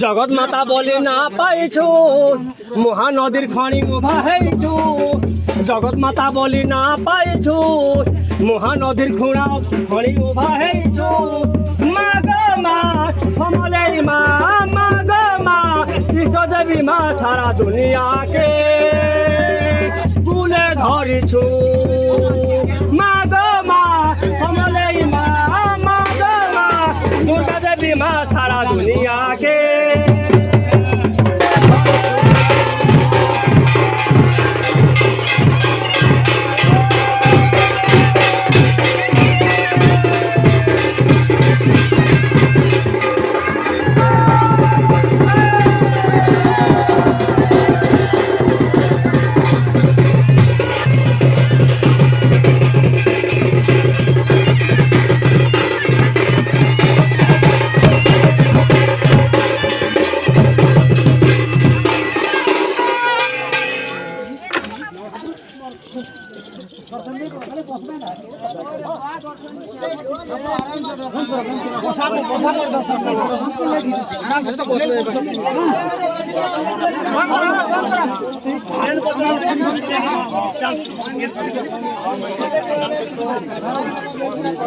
जगत माता बोली ना पाइछु महानदीर खणी उभा हेछु जगत माता बोली ना पाइछु महानदीर खुणा खणी उभा हेछु मागमा समलेमा मागमा ईश्वरदेवी मा सारा दुनिया के बुले धरिछु मागमा समलेमा मागमा दुर्गा देवी मा सारा दुनिया के